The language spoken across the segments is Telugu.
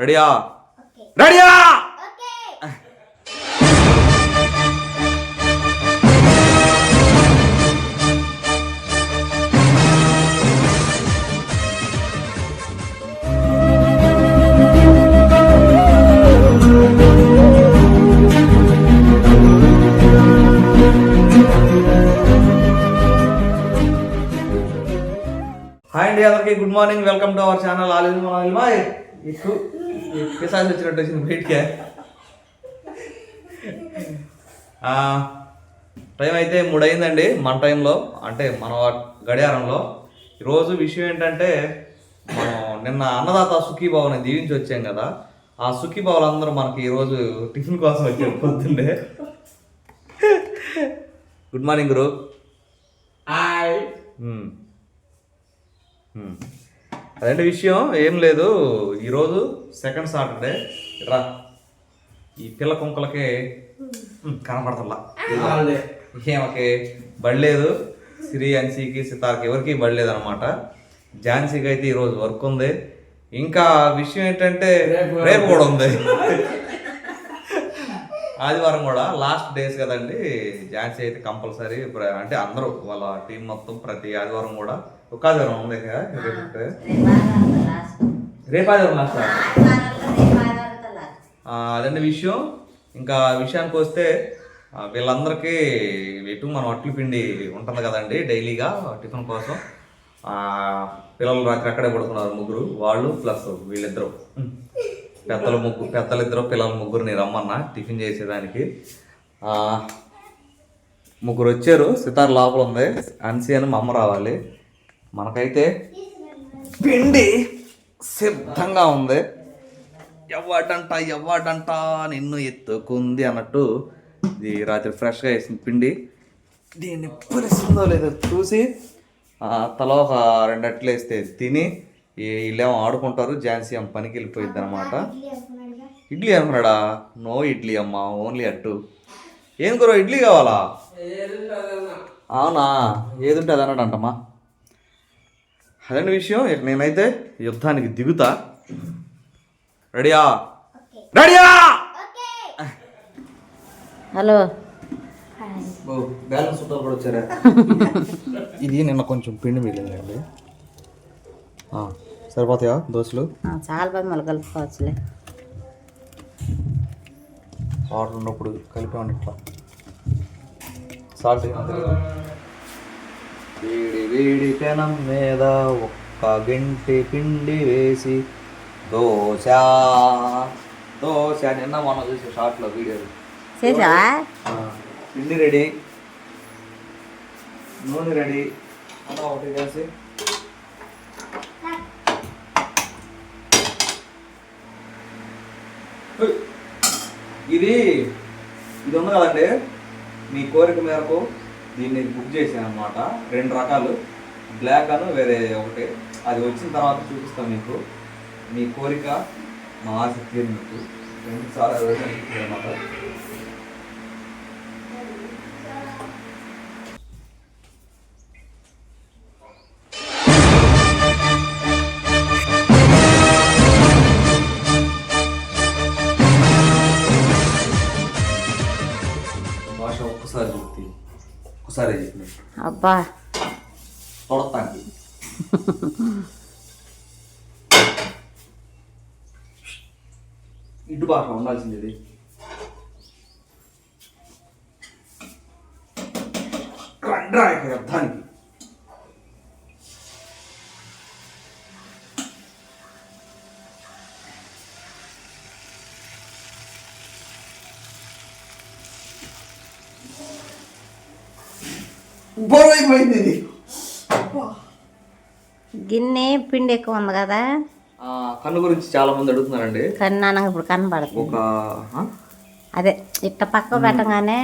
రెడీయా రెడీయా హాయ్ అండి అందరికి good morning welcome to our channel ఆలిజ్ మనల్మాయ్ ఇకు పిసాసి వచ్చినట్టు వచ్చింది బయటికే టైం అయితే 3 అయిందండి మన టైంలో అంటే మన గడియారంలో. ఈరోజు విషయం ఏంటంటే మనం నిన్న అన్నదాత సుఖీభావని దీవించి వచ్చాం కదా, ఆ సుఖీభావులు అందరూ మనకి ఈరోజు టిఫిన్ కోసం వచ్చి పొద్దుండే. గుడ్ మార్నింగ్ గురు. హాయ్. అదంటే విషయం ఏం లేదు, ఈరోజు సెకండ్ సాటర్డే. రా ఈ పిల్ల కుంకలకి కనపడతల్లా, ఏమకి బడిలేదు. శ్రీ అన్సీకి సితార్కి ఎవరికి బడిలేదు అనమాట. ఝాన్సీకి అయితే ఈరోజు వర్క్ ఉంది. ఇంకా విషయం ఏంటంటే రేపు కూడా ఉంది, ఆదివారం కూడా లాస్ట్ డేస్ కదండి. ఝాన్సీ అయితే కంపల్సరీ అంటే అందరూ వాళ్ళ టీం మొత్తం ప్రతి ఆదివారం కూడా ఒక ఆదివారం ఉంది రేపు ఆదివారం లాస్ట్. అదండి విషయం. ఇంకా విషయానికి వస్తే వీళ్ళందరికీ ఎటు మనం అట్లు పిండి ఉంటుంది కదండి డైలీగా టిఫిన్ కోసం. పిల్లలు రాత్రి అక్కడే పడుకున్నారు ముగ్గురు, వాళ్ళు ప్లస్ వీళ్ళిద్దరు పెద్దలిద్దరు పిల్లలు ముగ్గురిని రమ్మన్నా టిఫిన్ చేసేదానికి. ముగ్గురు వచ్చారు. సితార్ లోపల ఉంది, అన్సీ అని మా అమ్మ రావాలి. మనకైతే పిండి సిద్ధంగా ఉంది. ఎవ్వడంట నిన్ను ఎత్తుకుంది అన్నట్టు ఇది రాత్రి ఫ్రెష్గా వేసిన పిండి. దీన్ని పులిసిందో లేదో చూసి తల ఒక 2 అట్లు వేస్తే తిని వీళ్ళేమో ఆడుకుంటారు. ఝాన్సీ అమ్మ పనికి వెళ్ళిపోయింది అనమాట. ఇడ్లీ అనుకున్నాడా? నో ఇడ్లీ అమ్మ, ఓన్లీ అట్టు. ఏం కూర ఇడ్లీ కావాలా? అవునా, ఏది ఉంటే అది అన్నాడంటమ్మా. అదండి విషయం. ఇక నేనైతే యుద్ధానికి దిగుతా. రెడీయా రెడీయా. హలో బ్యాలెన్స్ చుట్టాలు కూడా వచ్చారా? ఇది నిన్న కొంచెం పిండి మిగిలిందండి. సరిపోతాయా దోశలు? చాలా బాగా మళ్ళీ కలుపుకోవచ్చులే. ఆర్డర్ ఉన్నప్పుడు కలిపామండి ఇట్లా. సాల్ట్ వేడి వేడి పెనం మీద ఒక్క గంటి పిండి వేసి దోశ నిన్న మనం చూసే షార్ట్లో వీడియో చేసావా? పిండి రెడీ, నూనె రెడీ, అలా ఒకటి వేసి ఇది ఉంది కదండి. మీ కోరిక మేరకు దీన్ని బుక్ చేశాను అనమాట. 2 రకాలు, బ్లాక్ అను వేరే ఒకటి. అది వచ్చిన తర్వాత చూపిస్తాను మీకు. మీ కోరిక మా ఆశ తీరినట్టు 2 సార్లు అనమాట. భాష ఒక్కసారి చెప్తే ఒకసారి చెప్పిన అబ్బా తొడతానికి ఇటు భాష ఉండాల్సింది. ఇది అర్థానికి బరువైపోయింది ఇది. గిన్నె పిండి ఎక్కువ ఉంది కదా. కన్ను గురించి చాలా మంది అడుగుతున్నారండి. కన్నా ఇప్పుడు కనబడుతుంది. ఒక అదే ఇట్ట పక్క పెట్టగానే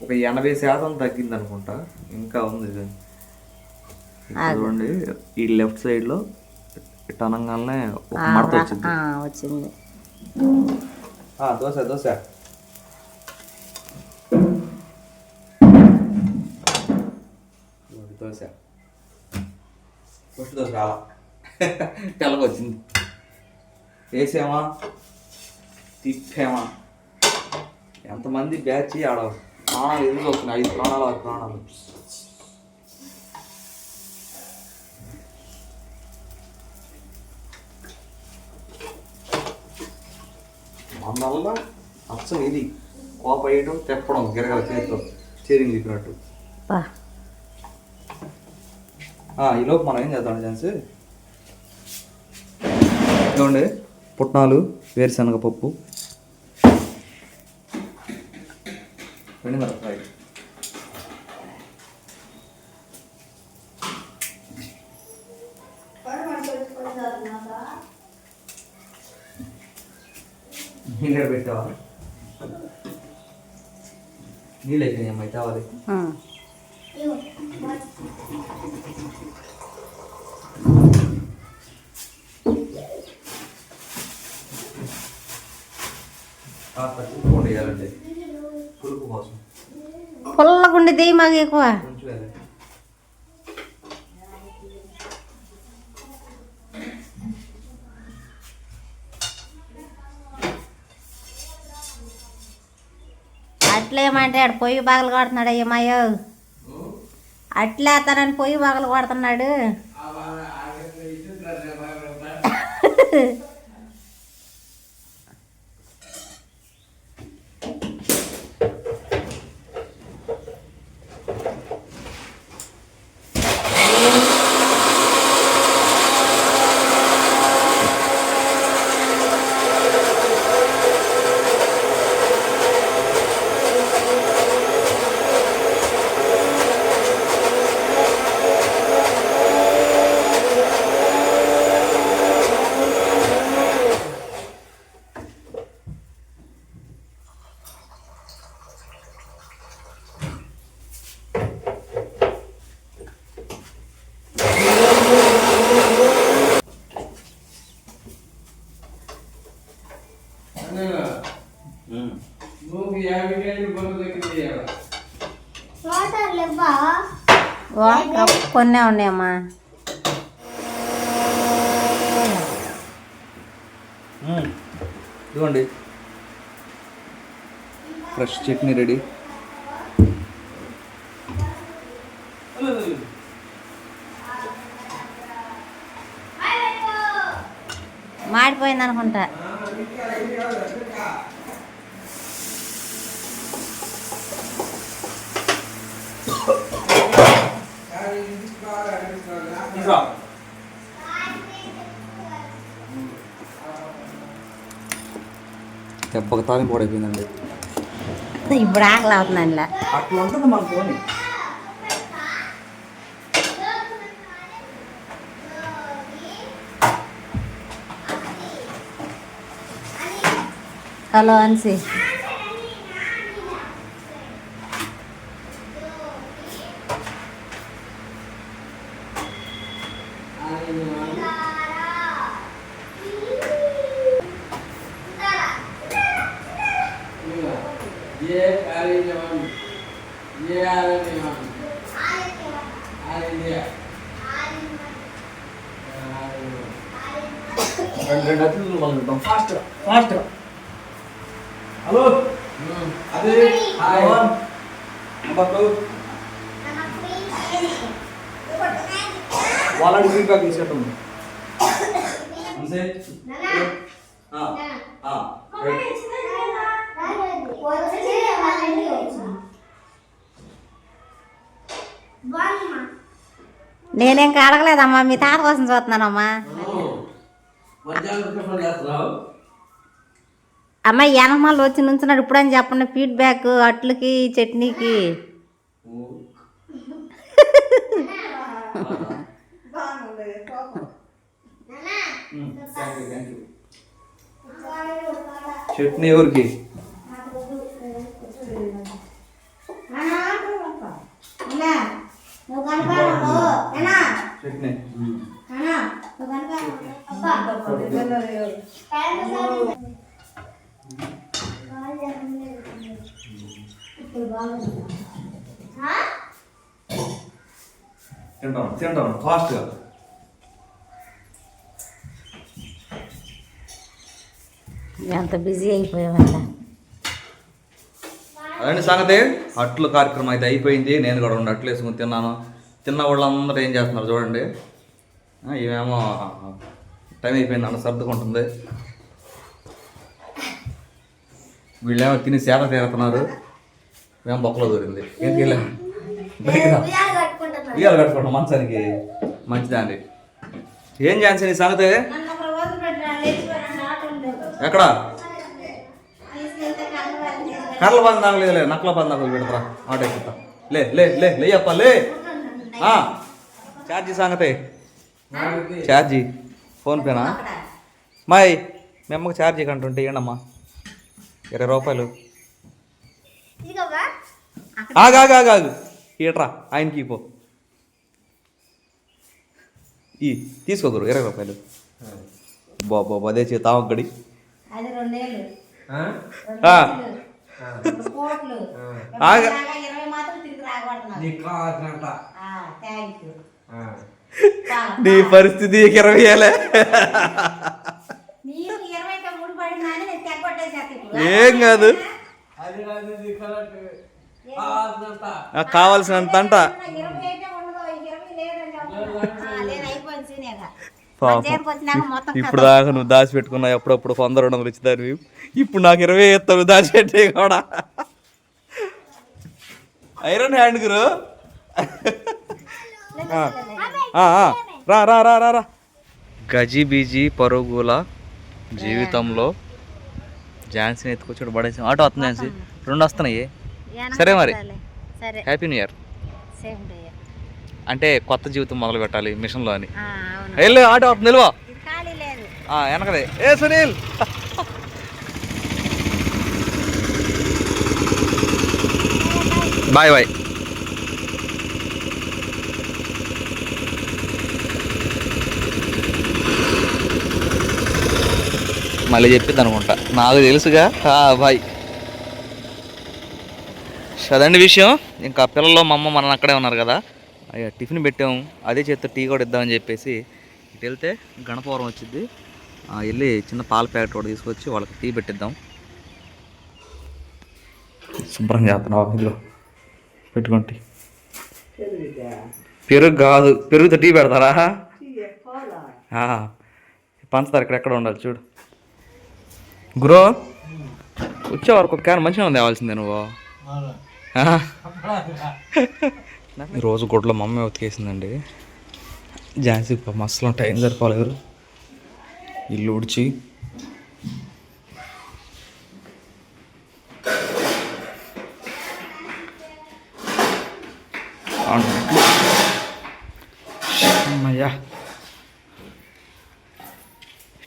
ఒక 80% తగ్గింది అనుకుంటా. ఇంకా ఉంది చూడండి. ఈ లెఫ్ట్ సైడ్ లో ఇట్ అనగానే ఒక మడత వచ్చింది. దోశ దోశ దోశ ఫస్ట్ దోశ రాలా తెల్లగా వచ్చింది. వేసామా, తిప్పామా. ఎంతమంది బ్యాచ్ ఆడ ప్రాణాలు ఎదురు వస్తున్నాయి, 5 ప్రాణాలు 6 ప్రాణాలు. అందువల్ల అచ్చం ఇది కోప వేయడం, తెప్పడం గిరగల చేతితో చేరింగ్ తిప్పినట్టు. ఈలోపు మనం ఏం చేద్దాం ఛాన్స్ ఇవ్వండి. పుట్నాలు, వేరుశనగ పప్పు, మిరపకాయ, నీళ్ళు పెట్టావా? నీళ్ళు అయిపోయినాయి అమ్మాయి కావాలి. వేయాలంటే పులుపు కోసం పుల్లగుండి మాకు ఎక్కువ. అట్లేమంటే ఆడు పొయ్యి పగలు కొడుతున్నాడు. అయ్యమ్మాయో అట్లే అతనని పొయ్యి పగలు కొడుతున్నాడు. కొన్నే ఉన్నాయమ్మా. ఇదిగోండి ఫ్రెష్ చట్నీ రెడీ. మాడిపోయింది అనుకుంటా. దెబ్బకి తాలింపు కూడా అయిపోయిందండి. ఇప్పుడు ఆకలి అవుతుందండి. అట్లా ఉంటుంది మన ఫోన్. హలో అన్సి. రెండు అతిథులు మొదలుపెడతాం. ఫాస్ట్. హలో అదే వాళ్ళని ఫీడ్బ్యాక్ తీసుకుంటాం. నేనేం అడగలేదమ్మా, మీ తాత కోసం చూస్తున్నానమ్మా. అమ్మ ఎనమాలు వచ్చి నుంచున్నాడు ఇప్పుడని చెప్పండి. ఫీడ్బ్యాక్ అట్లకి చట్నీకి. చట్నీ ఎవరికి? చట్నీ తింటాం ఫాస్ట్గా. ఎంత బిజీ అయిపోయామట. అదండి సంగతి. అట్లు కార్యక్రమం అయితే అయిపోయింది. నేను కూడా 2 అట్లు వేసుకుని తిన్నాను. తిన్న వాళ్ళందరూ ఏం చేస్తున్నారు చూడండి. ఇవేమో టైం అయిపోయింది అన్న సర్దుకుంటుంది. వీళ్ళేమో తిని సేద తీరుతున్నారు. మేము బొక్కలో దూరింది. ఏంటి ఇవాళ కట్టుకుంటాం మంచానికి మంచిదాన్ని. ఏం ఛాన్స్ నీ సంగతి? ఎక్కడ కర్ల బంద్ దాకలేదు, నక్కల బంద్ దాకలు పెడతారా ఆటో ఎక్కుతా. లే లే లే లేయప్ప లే. ఛార్జీ సంగతి, ఛార్జీ ఫోన్పేనా? మాయ్ మీ అమ్మకి ఛార్జీ కంటుంటే ఏంటమ్మా 20 రూపాయలు. ఆగాగాగాగు ఈట్రా ఆయనకి పో. తీసుకోదురు 20 రూపాయలు. బాబా అదే చేతా ఒక్కడి. నీ పరిస్థితి 20 ఏలే. ఏం కాదు, కావాల్సినంత అంట. ఇప్పుడు దాకా నువ్వు దాచి పెట్టుకున్నావు ఎప్పుడప్పుడు 100-200 ఇచ్చేదాన్ని. ఇప్పుడు నాకు 20 ఎత్తావు దాచిపెట్టే కూడా. ఐరన్ హ్యాండ్ గురు. రా రా రా రా రా. గజిబిజి పరుగుల జీవితంలో ఝాన్సీని ఎత్తుకొచ్చాడు పడేసి. ఆటో వస్తుంది ఝాన్సీ, 2 వస్తున్నాయి. సరే మరి హ్యాపీ న్యూ ఇయర్. అంటే కొత్త జీవితం మొదలు పెట్టాలి మిషన్లో అని. వెళ్ళు ఆటో వస్తుంది నిల్వ వెనకదే. ఏ సునీల్ బాయ్ బాయ్. మళ్ళీ చెప్పింది అనుకుంటా, నాకు తెలుసుగా. బాయ్. అదండి విషయం. ఇంకా పిల్లలు మా అమ్మ మన అక్కడే ఉన్నారు కదా. అయ్యా టిఫిన్ పెట్టాము, అదే చేత్తో టీ కూడా ఇద్దామని చెప్పేసి ఇటు వెళ్తే గణపవరం వచ్చింది. వెళ్ళి చిన్న పాల ప్యాకెట్ కూడా తీసుకొచ్చి వాళ్ళకి టీ పెట్టిద్దాం. శుభ్రం చేస్తున్నావు ఇదిగో పెట్టుకోండి. పెరుగు కాదు, పెరుగుతో టీ పెడతారా? పంచదార ఎక్కడ ఉండాలి చూడు. గురో వచ్చే వరకు ఒక క్యాన్ మంచిగా తేవాల్సిందే నువ్వు. ఈరోజు గుడ్లో మమ్మీ ఉతికేసిందండి. ఝాన్సీ మస్తు టైం సరిపోలేదు. ఇల్లు ఉడిచి అమ్మయ్యా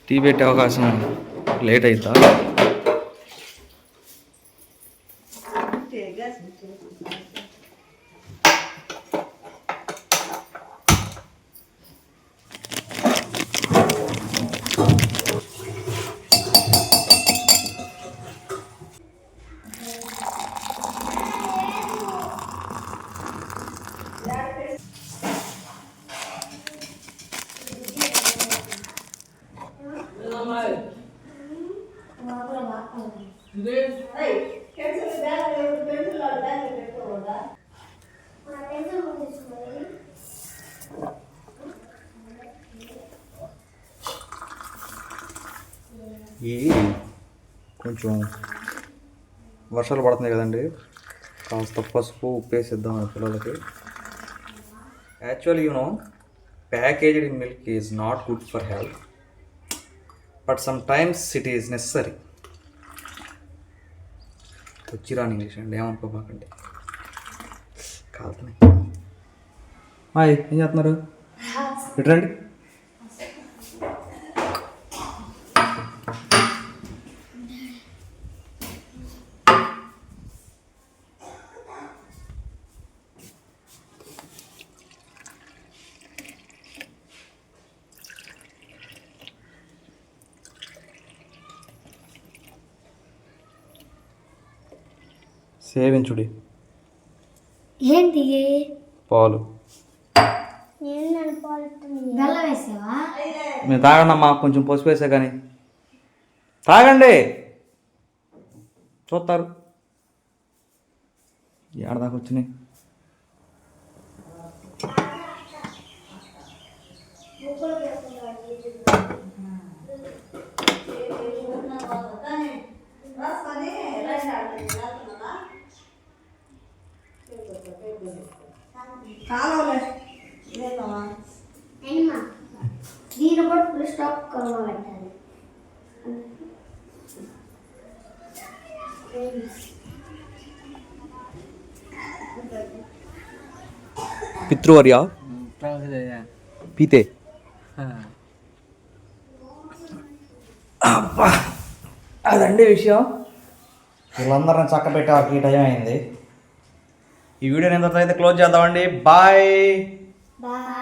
టీ పెట్టే అవకాశం లేట్ అవుతా. కొంచెం వర్షాలు పడుతున్నాయి కదండి, కాస్త పసుపు ఉప్పు వేసిద్దాం పిల్లలకి. Actually packaged milk is not good for health, but some times it is necessary. వచ్చిరాని ఇంగ్లీష్ అండి, ఏమనుకోబాకండి. కాలుతున్నాయి. హాయ్, ఏం చేస్తున్నారు? ఇటు రండి. సేవించుడి. ఏంటి పాలు బెల్లం వేసావా? మీరు తాగండి అమ్మా, కొంచెం పసుపు వేసా కానీ. తాగండి చూస్తారు ఏడదాకా వచ్చినాయి. దీని కూడా ఫుల్ స్టాప్ కర్మ పెట్టాలి. పితృవర్య పీతే అబ్బా అదండి విషయం. వీళ్ళందరిని చక్క పెట్టే ఈ టైం అయింది. ఈ వీడియోని ఎంత అయితే క్లోజ్ చేద్దామండి. బాయ్. బాయ్.